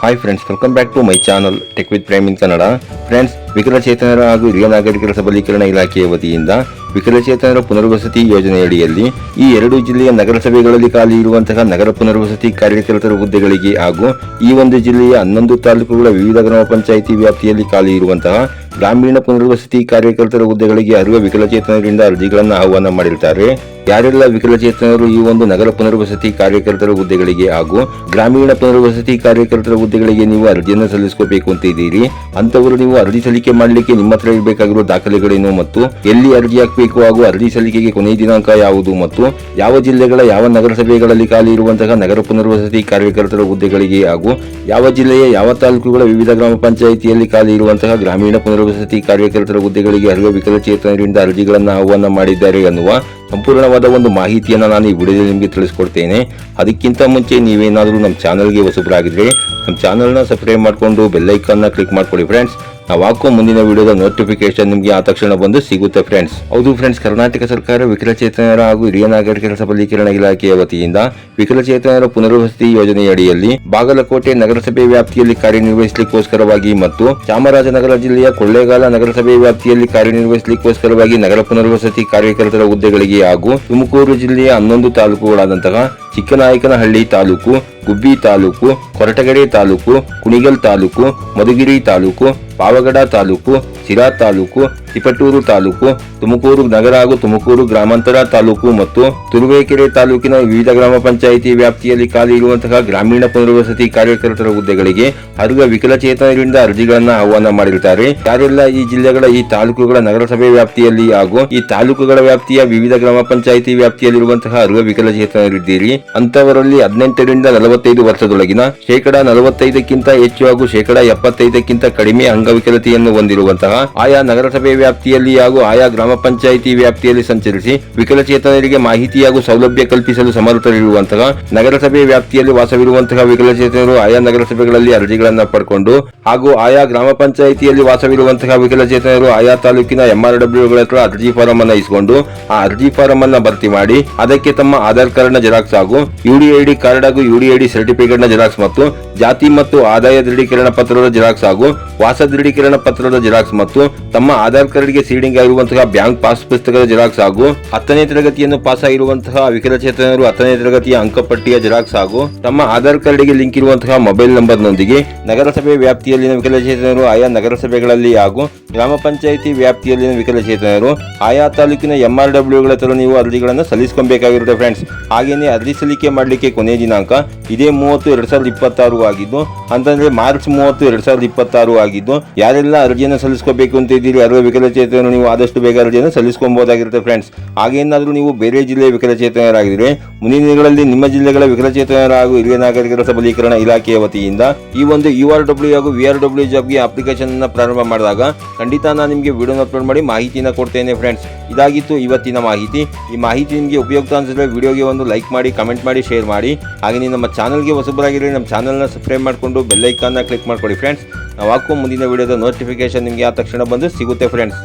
Hi friends, welcome back to my channel tech with prime in Kannada. Friends, ವಿಕಲಚೇತನರ ಹಾಗೂ ಹಿರಿಯ ನಾಗರಿಕರ ಸಬಲೀಕರಣ ಇಲಾಖೆಯ ವತಿಯಿಂದ ವಿಕಲಚೇತನರ ಪುನರ್ವಸತಿ ಯೋಜನೆಯಡಿಯಲ್ಲಿ ಈ 2 ಜಿಲ್ಲೆಯ ನಗರಸಭೆಗಳಲ್ಲಿ ಖಾಲಿ ಇರುವಂತಹ ನಗರ ಪುನರ್ವಸತಿ ಕಾರ್ಯಕರ್ತರ ಹುದ್ದೆಗಳಿಗೆ ಹಾಗೂ ಈ ಒಂದು ಜಿಲ್ಲೆಯ 11 ತಾಲೂಕುಗಳ ವಿವಿಧ ಗ್ರಾಮ ಪಂಚಾಯಿತಿ ವ್ಯಾಪ್ತಿಯಲ್ಲಿ ಖಾಲಿ ಇರುವಂತಹ ಗ್ರಾಮೀಣ ಪುನರ್ವಸತಿ ಕಾರ್ಯಕರ್ತರ ಹುದ್ದೆಗಳಿಗೆ ಅರ್ಹ ವಿಕಲಚೇತನರಿಂದ ಅರ್ಜಿಗಳನ್ನು ಆಹ್ವಾನ ಮಾಡಿರುತ್ತಾರೆ. ಯಾರೆಲ್ಲ ವಿಕಲಚೇತನರು ಈ ಒಂದು ನಗರ ಪುನರ್ವಸತಿ ಕಾರ್ಯಕರ್ತರ ಹುದ್ದೆಗಳಿಗೆ ಹಾಗೂ ಗ್ರಾಮೀಣ ಪುನರ್ವಸತಿ ಕಾರ್ಯಕರ್ತರ ಹುದ್ದೆಗಳಿಗೆ ನೀವು ಅರ್ಜಿಯನ್ನು ಸಲ್ಲಿಸಬೇಕು ಅಂತ ಇದ್ದೀರಿ, ಅಂತವರು ನೀವು ಅರ್ಜಿ ಸಲ್ಲಿಕೆ ಮಾಡಲಿಕ್ಕೆ ನಿಮ್ಮ ಹತ್ರ ಇರಬೇಕಾಗಿರುವ ದಾಖಲೆಗಳೇನು ಮತ್ತು ಎಲ್ಲಿ ಅರ್ಜಿ ಹಾಕಬೇಕು ಹಾಗೂ ಅರ್ಜಿ ಸಲ್ಲಿಕೆಗೆ ಕೊನೆಯ ದಿನಾಂಕ ಯಾವುದು ಮತ್ತು ಯಾವ ಜಿಲ್ಲೆಗಳ ಯಾವ ನಗರಸಭೆಗಳಲ್ಲಿ ಖಾಲಿ ಇರುವಂತಹ ನಗರ ಪುನರ್ವಸತಿ ಕಾರ್ಯಕರ್ತರ ಹುದ್ದೆಗಳಿಗೆ ಹಾಗೂ ಯಾವ ಜಿಲ್ಲೆಯ ಯಾವ ತಾಲೂಕುಗಳ ವಿವಿಧ ಗ್ರಾಮ ಪಂಚಾಯಿತಿಯಲ್ಲಿ ಖಾಲಿ ಇರುವಂತಹ ಗ್ರಾಮೀಣ ಪುನರ್ವಸತಿ ಕಾರ್ಯಕರ್ತರ ಹುದ್ದೆಗಳಿಗೆ ಅರ್ಹ ವಿಕಲಚೇತನರಿಂದ ಅರ್ಜಿಗಳನ್ನು ಆಹ್ವಾನ ಮಾಡಿದ್ದಾರೆ ಅನ್ನುವ ಸಂಪೂರ್ಣವಾದ ಒಂದು ಮಾಹಿತಿಯನ್ನು ನಾನು ಈ ವಿಡಿಯೋದಲ್ಲಿ ನಿಮಗೆ ತಿಳಿಸ್ಕೊಡ್ತೇನೆ. ಅದಕ್ಕಿಂತ ಮುಂಚೆ ನೀವೇನಾದರೂ ನಮ್ಮ ಚಾನಲ್ಗೆ ಹೊಸಬರಾಗಿದ್ರೆ ನಮ್ಮ ಚಾನಲ್ನ ಸಬ್ಸ್ಕ್ರೈಬ್ ಮಾಡಿಕೊಂಡು ಬೆಲ್ ಐಕಾನ್ನ ಕ್ಲಿಕ್ ಮಾಡ್ಕೊಳ್ಳಿ ಫ್ರೆಂಡ್ಸ್. ನಾವು ಹಾಕೋ ಮುಂದಿನ ವಿಡಿಯೋದ ನೋಟಿಫಿಕೇಶನ್ ನಿಮಗೆ ಆ ತಕ್ಷಣ ಬಂದು ಸಿಗುತ್ತೆ ಫ್ರೆಂಡ್ಸ್. ಹೌದು ಫ್ರೆಂಡ್ಸ್, ಕರ್ನಾಟಕ ಸರ್ಕಾರ ವಿಕಲಚೇತನರ ಹಾಗೂ ಹಿರಿಯ ನಾಗರಿಕರ ಸಬಲೀಕರಣ ಇಲಾಖೆಯ ವತಿಯಿಂದ ವಿಕಲಚೇತನರ ಪುನರ್ವಸತಿ ಯೋಜನೆಯಡಿಯಲ್ಲಿ ಬಾಗಲಕೋಟೆ ನಗರಸಭೆ ವ್ಯಾಪ್ತಿಯಲ್ಲಿ ಕಾರ್ಯನಿರ್ವಹಿಸಲಿಕ್ಕೋಸ್ಕರವಾಗಿ ಮತ್ತು ಚಾಮರಾಜನಗರ ಜಿಲ್ಲೆಯ ಕೊಳ್ಳೇಗಾಲ ನಗರಸಭೆ ವ್ಯಾಪ್ತಿಯಲ್ಲಿ ಕಾರ್ಯನಿರ್ವಹಿಸಲಿಕ್ಕೋಸ್ಕರವಾಗಿ ನಗರ ಪುನರ್ವಸತಿ ಕಾರ್ಯಕರ್ತರ ಹುದ್ದೆಗಳಿಗೆ ಹಾಗೂ ತುಮಕೂರು ಜಿಲ್ಲೆಯ 11 ತಾಲೂಕುಗಳಾದಂತಹ ಚಿಕ್ಕನಾಯಕನಹಳ್ಳಿ ತಾಲೂಕು, ಗುಬ್ಬಿ ತಾಲೂಕು, ಕೊರಟಗೆರೆ ತಾಲೂಕು, ಕುಣಿಗಲ್ ತಾಲೂಕು, ಮಧುಗಿರಿ ತಾಲೂಕು, ಪಾವಗಡ ತಾಲೂಕು, ಸಿರಾ ತಾಲೂಕು, ತಿಪಟೂರು ತಾಲೂಕು, ತುಮಕೂರು ನಗರ ಹಾಗೂ ತುಮಕೂರು ಗ್ರಾಮಾಂತರ ತಾಲೂಕು ಮತ್ತು ತುರುವೇಕೆರೆ ತಾಲೂಕಿನ ವಿವಿಧ ಗ್ರಾಮ ಪಂಚಾಯಿತಿ ವ್ಯಾಪ್ತಿಯಲ್ಲಿ ಖಾಲಿ ಇರುವಂತಹ ಗ್ರಾಮೀಣ ಪುನರ್ವಸತಿ ಕಾರ್ಯಕರ್ತರ ಹುದ್ದೆಗಳಿಗೆ ಅರ್ಹ ವಿಕಲಚೇತನರಿಂದ ಅರ್ಜಿಗಳನ್ನು ಆಹ್ವಾನ ಮಾಡಿರುತ್ತಾರೆ. ಯಾರೆಲ್ಲ ಈ ಜಿಲ್ಲೆಗಳ ಈ ತಾಲೂಕುಗಳ ನಗರಸಭೆ ವ್ಯಾಪ್ತಿಯಲ್ಲಿ ಹಾಗೂ ಈ ತಾಲೂಕುಗಳ ವ್ಯಾಪ್ತಿಯ ವಿವಿಧ ಗ್ರಾಮ ಪಂಚಾಯಿತಿ ವ್ಯಾಪ್ತಿಯಲ್ಲಿರುವಂತಹ ಅರ್ಹ ವಿಕಲಚೇತನರಿದ್ದೀರಿ, ಅಂತವರಲ್ಲಿ 18 ರಿಂದ 45 ವರ್ಷದೊಳಗಿನ ಶೇಕಡ 45ಕ್ಕಿಂತ ಹೆಚ್ಚು ಹಾಗೂ ಶೇಕಡ 75ಕ್ಕಿಂತ ಕಡಿಮೆ ಅಂಗವಿಕಲತೆಯನ್ನು ಹೊಂದಿರುವಂತಹ ಆಯಾ ನಗರಸಭೆ ವ್ಯಾಪ್ತಿಯಲ್ಲಿ ಹಾಗೂ ಆಯಾ ಗ್ರಾಮ ಪಂಚಾಯಿತಿ ವ್ಯಾಪ್ತಿಯಲ್ಲಿ ಸಂಚರಿಸಿ ವಿಕಲಚೇತನರಿಗೆ ಮಾಹಿತಿ ಹಾಗೂ ಸೌಲಭ್ಯ ಕಲ್ಪಿಸಲು ಸಮರ್ಥರಿರುವಂತಹ ನಗರಸಭೆ ವ್ಯಾಪ್ತಿಯಲ್ಲಿ ವಾಸವಿರುವಂತಹ ವಿಕಲಚೇತನರು ಆಯಾ ನಗರಸಭೆಗಳಲ್ಲಿ ಅರ್ಜಿಗಳನ್ನು ಪಡ್ಕೊಂಡು ಹಾಗೂ ಆಯಾ ಗ್ರಾಮ ಪಂಚಾಯಿತಿಯಲ್ಲಿ ವಾಸವಿರುವಂತಹ ವಿಕಲಚೇತನರು ಆಯಾ ತಾಲೂಕಿನ MRWಗಳ ಹತ್ರ ಅರ್ಜಿ ಫಾರಂ ಅನ್ನು ಇಸ್ಕೊಂಡು ಆ ಅರ್ಜಿ ಫಾರಂ ಅನ್ನ ಭರ್ತಿ ಮಾಡಿ ಅದಕ್ಕೆ ತಮ್ಮ ಆಧಾರ್ ಕಾರ್ಡ್ ನ ಜೆರಾಕ್ಸ್ ಹಾಗೂ UDID ಕಾರ್ಡ್ ಹಾಗೂ UDID ಸರ್ಟಿಫಿಕೇಟ್ ನ ಜೆರಾಕ್ಸ್ ಮತ್ತು ಜಾತಿ ಮತ್ತು ಆದಾಯ ದೃಢೀಕರಣ ಪತ್ರದ ಜೆರಾಕ್ಸ್ ಹಾಗೂ ವಾಸ ದೃಢೀಕರಣ ಪತ್ರದ ಜೆರಾಕ್ಸ್ ಮತ್ತು ತಮ್ಮ ಆಧಾರ್ ಕಾರ್ಡ್ಗೆ ಸೀಡಿಂಗ್ ಆಗಿರುವಂತಹ ಬ್ಯಾಂಕ್ ಪಾಸ್ ಪುಸ್ತಕದ ಜೆರಾಕ್ಸ್ ಹಾಗೂ 10ನೇ ತರಗತಿಯನ್ನು ಪಾಸ್ ಆಗಿರುವಂತಹ ವಿಕಲಚೇತನರು 10ನೇ ತರಗತಿಯ ಅಂಕಪಟ್ಟಿಯ ಜೆರಾಕ್ಸ್ ಹಾಗೂ ತಮ್ಮ ಆಧಾರ್ ಕಾರ್ಡ್ಗೆ ಲಿಂಕ್ ಇರುವಂತಹ ಮೊಬೈಲ್ ನಂಬರ್ನೊಂದಿಗೆ ನಗರಸಭೆ ವ್ಯಾಪ್ತಿಯಲ್ಲಿನ ವಿಕಲಚೇತನರು ಆಯಾ ನಗರಸಭೆಗಳಲ್ಲಿ ಹಾಗೂ ಗ್ರಾಮ ಪಂಚಾಯಿತಿ ವ್ಯಾಪ್ತಿಯಲ್ಲಿನ ವಿಕಲಚೇತನರು ಆಯಾ ತಾಲೂಕಿನ MRWಗಳ ಹತ್ರ ನೀವು ಅರ್ಜಿಗಳನ್ನು ಸಲ್ಲಿಸಬೇಕಾಗಿರುತ್ತೆ ಫ್ರೆಂಡ್ಸ್. ಹಾಗೇನೆ ಅರ್ಜಿ ಸಲ್ಲಿಕೆ ಮಾಡಲಿಕ್ಕೆ ಕೊನೆಯ ದಿನಾಂಕ ಇದೇ 30/2026 ಆಗಿದ್ದು, ಅಂತಂದ್ರೆ ಮಾರ್ಚ್ 30/2026 ಆಗಿದ್ದು, ಯಾರೆಲ್ಲ ಅರ್ಜಿಯನ್ನು ಸಲ್ಲಿಸಬೇಕು ಅಂತ ಇದ್ದೀರಿ ಅರ್ಹ ವಿಕಲಚೇತನರು ನೀವು ಆದಷ್ಟು ಬೇಗ ಅರ್ಜಿಯನ್ನು ಸಲ್ಲಿಸಬಹುದಾಗಿರುತ್ತೆ ಫ್ರೆಂಡ್ಸ್. ಹಾಗೇನಾದ್ರೂ ನೀವು ಬೇರೆ ಜಿಲ್ಲೆಯ ವಿಕಲಚೇತನರಾಗಿದ್ರೆ ಮುಂದಿನ ದಿನಗಳಲ್ಲಿ ನಿಮ್ಮ ಜಿಲ್ಲೆಗಳ ವಿಕಲಚೇತನರ ಹಾಗೂ ಹಿರಿಯ ನಾಗರಿಕರ ಸಬಲೀಕರಣ ಇಲಾಖೆಯ ವತಿಯಿಂದ ಈ ಒಂದು URW ಹಾಗೂ VRW ಜಾಬ್ಗೆ ಅಪ್ಲಿಕೇಶನ್ ಅನ್ನ ಪ್ರಾರಂಭ ಮಾಡಿದಾಗ ಖಂಡಿತ ನಾನು ನಿಮಗೆ ವಿಡಿಯೋನ ಅಪ್ಲೋಡ್ ಮಾಡಿ ಮಾಹಿತಿನ ಕೊಡ್ತೇನೆ ಫ್ರೆಂಡ್ಸ್. ಇದಾಗಿತ್ತು ಇವತ್ತಿನ ಮಾಹಿತಿ. ಈ ಮಾಹಿತಿ ನಿಮಗೆ ಉಪಯುಕ್ತ ಅನಿಸಿದ್ರೆ ವಿಡಿಯೋಗೆ ಒಂದು ಲೈಕ್ ಮಾಡಿ, ಕಮೆಂಟ್ ಮಾಡಿ, ಶೇರ್ ಮಾಡಿ. ಹಾಗೆ ನಮ್ಮ ಚಾನಲ್ಗೆ ಹೊಸಬರಾಗಿದ್ರೆ ನಮ್ಮ ಚಾನಲ್ನ ಸಬ್ಸ್ಕ್ರೈಬ್ ಮಾಡಿಕೊಂಡು ಬೆಲ್ ಐಕಾನ್ನ ಕ್ಲಿಕ್ ಮಾಡ್ಕೊಳ್ಳಿ ಫ್ರೆಂಡ್ಸ್. ನಾವು ಹಾಕೋ ಮುಂದಿನ ವಿಡಿಯೋದ ನೋಟಿಫಿಕೇಶನ್ ನಿಮಗೆ ಆ ತಕ್ಷಣ ಬಂದು ಸಿಗುತ್ತೆ ಫ್ರೆಂಡ್ಸ್.